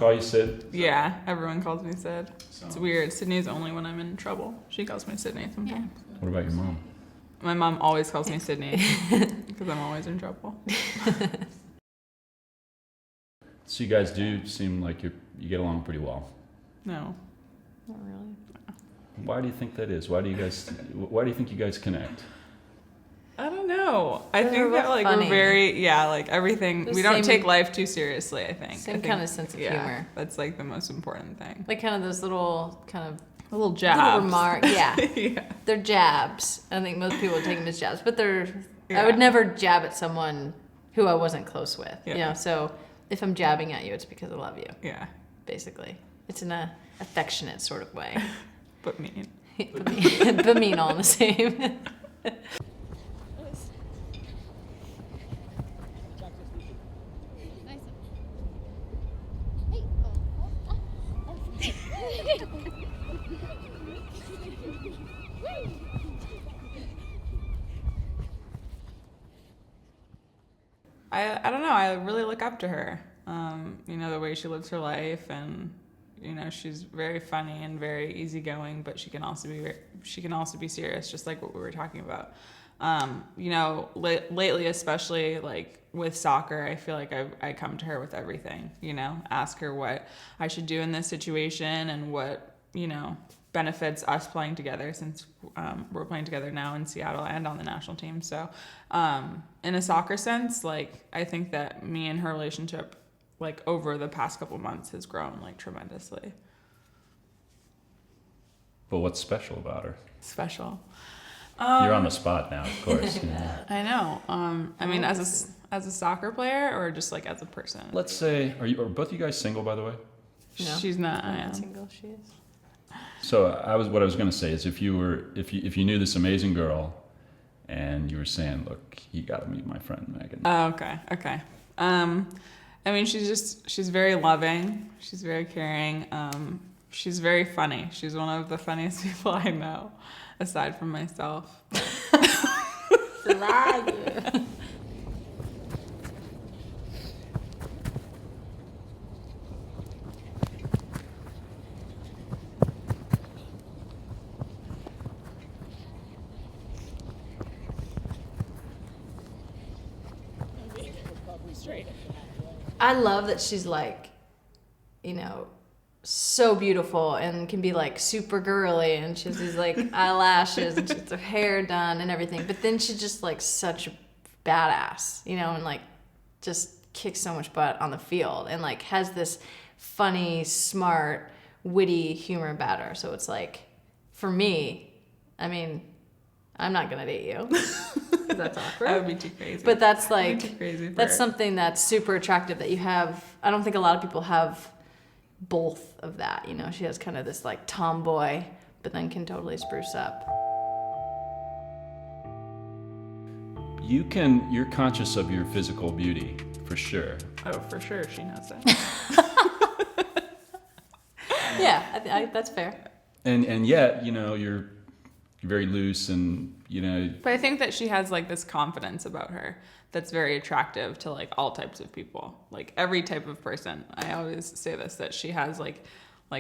call you Syd? Yeah, everyone calls me Syd. So. It's weird. Sydney's only when I'm in trouble. She calls me Sydney sometimes. Yeah. What about your mom? My mom always calls me Sydney because I'm always in trouble. So you guys do seem like you get along pretty well. No. Not really. Why do you think that is? Why do you think you guys connect? I don't know. I They're think that like funny. we're very like everything. The we don't same- take life too seriously. I think Same kind of sense of humor. That's like the most important thing. Like kind of those little kind of Little jabs. little remark. Yeah. Yeah. They're jabs. I think most people would take them as jabs, but I Yeah. would never jab at someone who I wasn't close with. Yeah. You know, so if I'm jabbing at you, it's because I love you. Yeah. Basically, it's in a affectionate sort of way. But mean. but mean all in the same. I don't know. I really look up to her. You know, the way she lives her life, and you know, she's very funny and very easygoing, but she can also be serious, just like what we were talking about. You know, lately, especially like with soccer, I feel like I come to her with everything. You know, ask her what I should do in this situation and what, you know, benefits us playing together, since we're playing together now in Seattle and on the national team. So in a soccer sense, like I think that me and her relationship, like over the past couple months, has grown like tremendously. But what's special about her? Special. You're on the spot now, of course. You know. I know. I mean, as a soccer player, or just like as a person. Let's say, are both you guys single, by the way? No. She's not. I I'm am. not single. She is. So what I was going to say is, if you knew this amazing girl, and you were saying, look, you got to meet my friend Megan. Oh, okay. I mean, she's very loving. She's very caring. She's very funny. She's one of the funniest people I know, aside from myself. I love that she's like, you know, so beautiful and can be like super girly, and she has these like eyelashes and she gets her hair done and everything. But then she's just like such a badass, you know, and like just kicks so much butt on the field and like has this funny, smart, witty humor about her. So it's like, for me, I mean, I'm not gonna date you. That's awkward. That would be too crazy. But that's That'd like, be too crazy for that's her. something that's super attractive that you have. I don't think a lot of people have both of that. You know, she has kind of this like tomboy, but then can totally spruce up. You're conscious of your physical beauty, for sure. Oh, for sure, she knows that. Yeah, that's fair. And yet, you know, you're very loose, and you know. But I think that she has like this confidence about her that's very attractive to like all types of people, like every type of person. I always say this, that she has like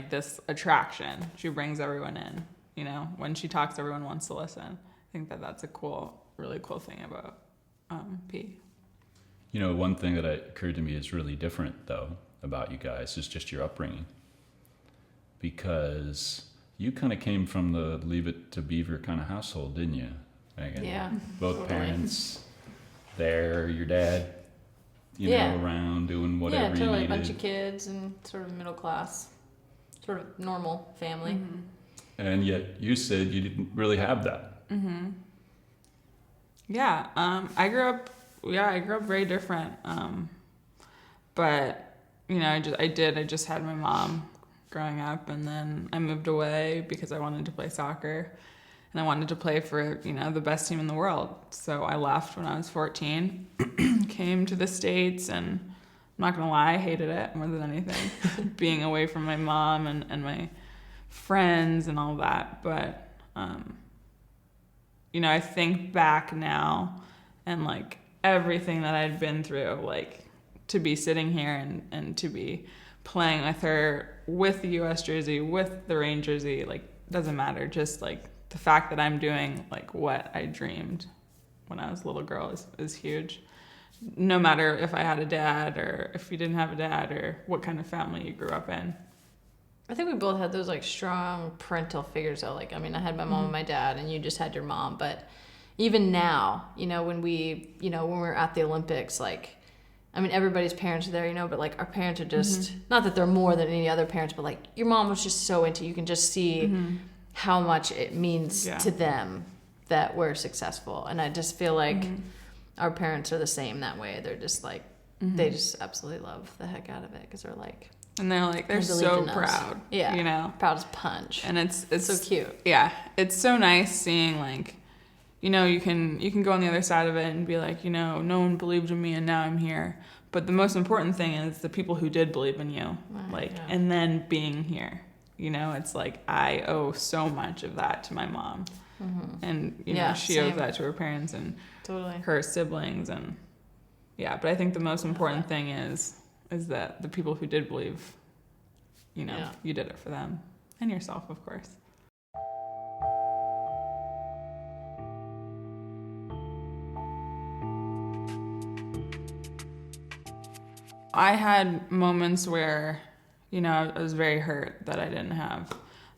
this attraction. She brings everyone in. You know, when she talks, everyone wants to listen. I think that that's a really cool thing about P. You know, one thing that occurred to me is really different, though, about you guys is just your upbringing. Because you kind of came from the Leave It to Beaver kind of household, didn't you, Megan? Yeah. Both totally. parents there, your dad, you Yeah. know, around doing whatever Yeah, totally. you A needed. bunch of kids and sort of middle class, sort of normal family. Mm-hmm. And yet you said you didn't really have that. Mm-hmm. Yeah, I grew up very different. But you know, I just had my mom growing up, and then I moved away because I wanted to play soccer, and I wanted to play for, you know, the best team in the world. So I left when I was 14, came to the States, and I'm not gonna lie, I hated it more than anything, being away from my mom and my friends and all that. But you know, I think back now, and like everything that I'd been through, like to be sitting here and to be playing with her with the U.S. jersey, with the Rain jersey, like, doesn't matter. Just, like, the fact that I'm doing, like, what I dreamed when I was a little girl is huge. No matter if I had a dad or if you didn't have a dad or what kind of family you grew up in. I think we both had those, like, strong parental figures, though. Like, I mean, I had my mom and my dad, and you just had your mom. But even now, you know, when we were at the Olympics, like, I mean, everybody's parents are there, you know, but, like, our parents are just, not that they're more than any other parents, but, like, your mom was just so into, you can just see how much it means to them that we're successful. And I just feel like our parents are the same that way. They're just, like, they just absolutely love the heck out of it because they're, like... And they're so proud, yeah, you know? Proud as punch. And it's so cute. Yeah, it's so nice seeing, like, you know, you can go on the other side of it and be like, you know, no one believed in me and now I'm here. But the most important thing is the people who did believe in you, and then being here. You know, it's like I owe so much of that to my mom. And, you know, she owes that to her parents and her siblings. And, but I think the most important thing is that the people who did believe, you know, you did it for them. And yourself, of course. I had moments where, you know, I was very hurt that I didn't have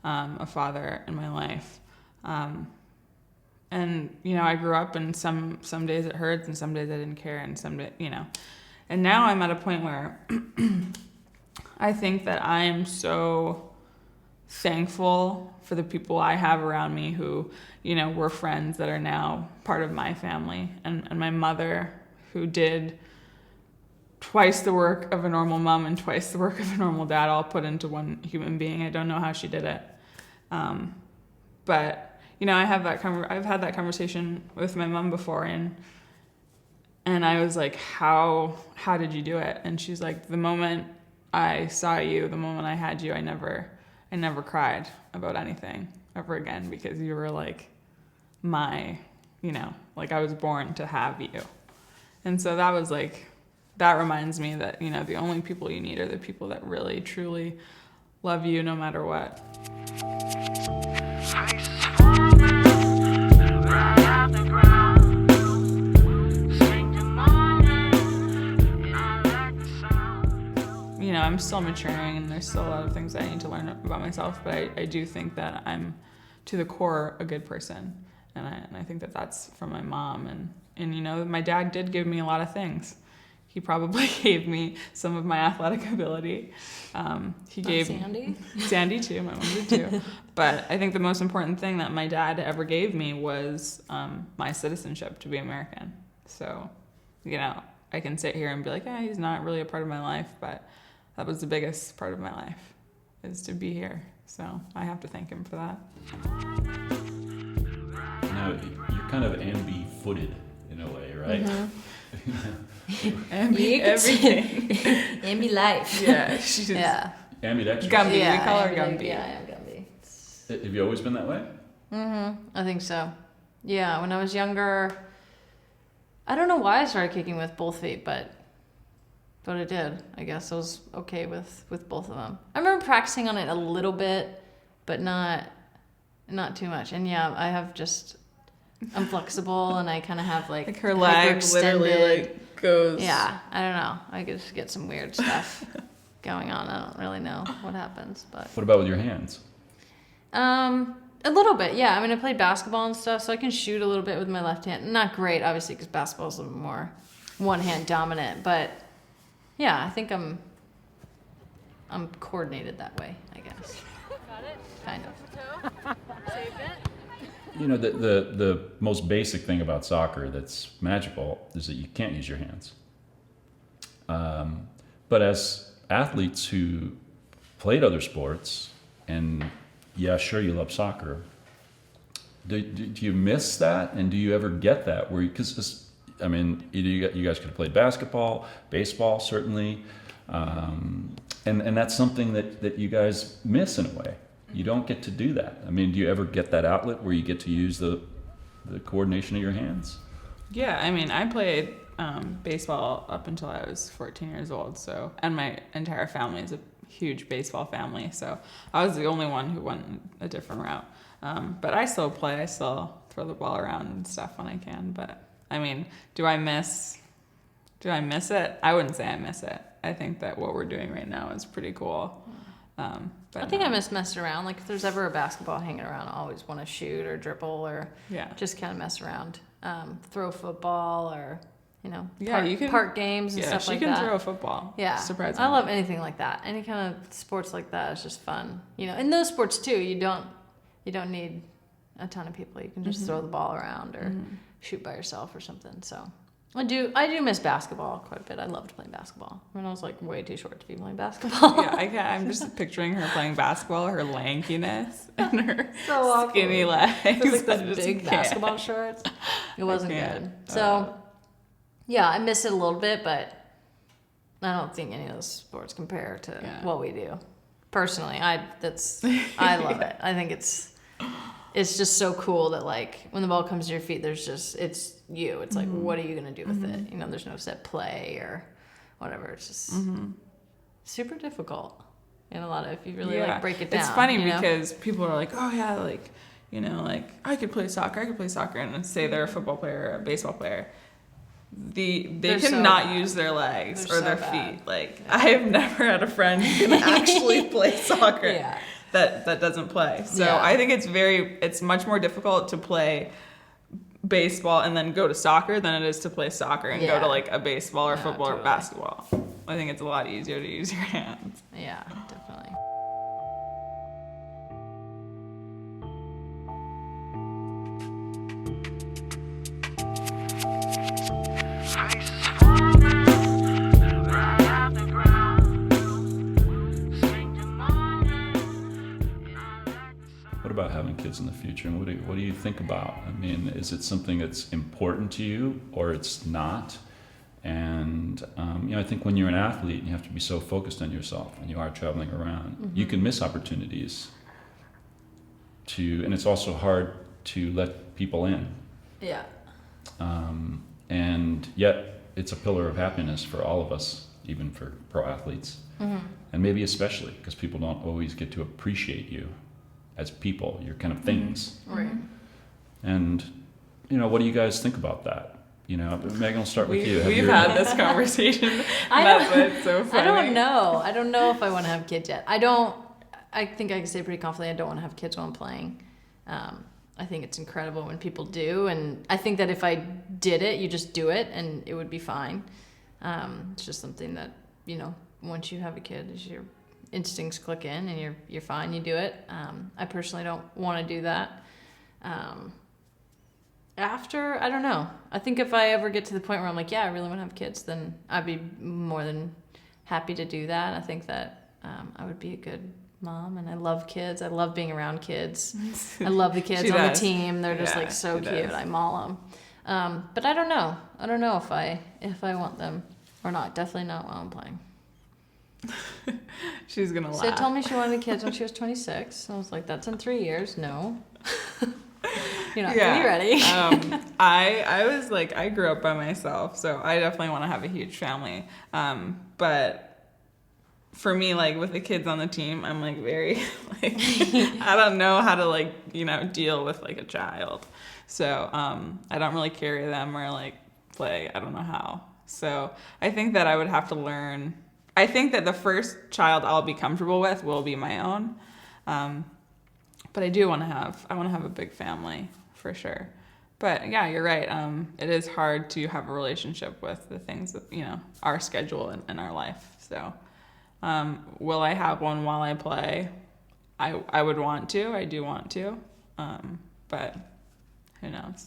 a father in my life. And, you know, I grew up and some days it hurts and some days I didn't care and some days, you know. And now I'm at a point where I think that I am so thankful for the people I have around me who, you know, were friends that are now part of my family. And my mother, who did twice the work of a normal mom and twice the work of a normal dad all put into one human being. I don't know how she did it. But, you know, I've had that conversation with my mom before, and I was like, how did you do it? And she's like, the moment I saw you, the moment I had you, I never cried about anything ever again, because you were like my, you know, like I was born to have you. And so that was like, that reminds me that, you know, the only people you need are the people that really, truly love you no matter what. You know, I'm still maturing and there's still a lot of things I need to learn about myself, but I do think that I'm, to the core, a good person. And I think that that's from my mom. And, you know, my dad did give me a lot of things. He probably gave me some of my athletic ability. He gave Sandy too. My mom did too. But I think the most important thing that my dad ever gave me was my citizenship, to be American. So, you know, I can sit here and be like, yeah, he's not really a part of my life, but that was the biggest part of my life, is to be here. So I have to thank him for that. Now, you're kind of ambi-footed in a way, right? Everything. Ambi life. Yeah, she's ambidextrous. Gumby. We call her Gumby. Yeah, I am Gumby. Have you always been that way? I think so. Yeah, when I was younger, I don't know why I started kicking with both feet, but I did. I guess I was okay with both of them. I remember practicing on it a little bit, but not too much. And yeah, I have just, I'm flexible and I kind of have like her leg literally like goes. Yeah, I don't know. I just get some weird stuff going on. I don't really know what happens, but. What about with your hands? A little bit, yeah. I mean, I played basketball and stuff, so I can shoot a little bit with my left hand. Not great, obviously, because basketball is a little more one-hand dominant. But yeah, I think I'm coordinated that way, I guess. Got it. Kind of. Saved it. You know, the most basic thing about soccer that's magical is that you can't use your hands. But as athletes who played other sports, and yeah, sure, you love soccer, do you miss that? And do you ever get that? Because, I mean, you guys could have played basketball, baseball, certainly. And that's something that you guys miss in a way. You don't get to do that. I mean, do you ever get that outlet where you get to use the coordination of your hands? Yeah, I mean, I played baseball up until I was 14 years old. So, and my entire family is a huge baseball family, so I was the only one who went a different route. But I still play. I still throw the ball around and stuff when I can. But I mean, do I miss it? I wouldn't say I miss it. I think that what we're doing right now is pretty cool. But I think I miss messing around. Like if there's ever a basketball hanging around, I always want to shoot or dribble or just kind of mess around. Throw football or, park games and stuff like that. Yeah, she can throw a football. Yeah. Surprisingly. I love anything like that. Any kind of sports like that is just fun. In those sports too, you don't need a ton of people. You can just throw the ball around or shoot by yourself or something. So I do miss basketball quite a bit. I loved playing basketball. I was like way too short to be playing basketball. Yeah, I'm just picturing her playing basketball, her lankiness and her so skinny legs. With like those big basketball shorts. It wasn't good. So yeah, I miss it a little bit, but I don't think any of those sports compare to what we do. Personally, I love it. I think it's just so cool that like when the ball comes to your feet, it's you. It's like, what are you gonna do with it? There's no set play or whatever. It's just super difficult in a lot of, if you really like break it down. It's funny because people are like, oh yeah, like like I could play soccer, and say they're a football player or a baseball player. They cannot use their legs or their feet. Like I have never had a friend who can actually play soccer. That doesn't play. So I think it's much more difficult to play baseball and then go to soccer than it is to play soccer and go to like a baseball or football or basketball. I think it's a lot easier to use your hands. Yeah, definitely. What about having kids in the future, and what do you think about? I mean, is it something that's important to you, or it's not? And I think when you're an athlete, you have to be so focused on yourself, and you are traveling around. You can miss opportunities. And it's also hard to let people in. Yeah. And yet, it's a pillar of happiness for all of us, even for pro athletes, and maybe especially because people don't always get to appreciate you as people, your kind of things. Right. And, what do you guys think about that? Megan, I'll start with you. We've had this conversation. That's why it's so funny. I don't know. I don't know if I want to have kids yet. I think I can say pretty confidently I don't want to have kids while I'm playing. I think it's incredible when people do. And I think that if I did it, you just do it and it would be fine. It's just something that, once you have a kid, your instincts click in and you're fine, you do it. I personally don't want to do that. After, I don't know. I think if I ever get to the point where I'm like, yeah, I really want to have kids, then I'd be more than happy to do that. I think that I would be a good mom, and I love kids. I love being around kids. I love the kids on the team. They're just like so cute. I maul them. But I don't know. I don't know if I want them or not. Definitely not while I'm playing. She's gonna laugh. Syd told me she wanted kids when she was 26. I was like, that's in 3 years. No. You're not gonna be ready. I was like, I grew up by myself, so I definitely want to have a huge family. But for me, like with the kids on the team, I'm like very like I don't know how to like deal with like a child, so I don't really carry them or like play. I don't know how. So I think that I would have to learn. I think that the first child I'll be comfortable with will be my own. But I want to have a big family for sure. But yeah, you're right. It is hard to have a relationship with the things that, our schedule in our life. So, will I have one while I play? I would want to. I do want to. But who knows?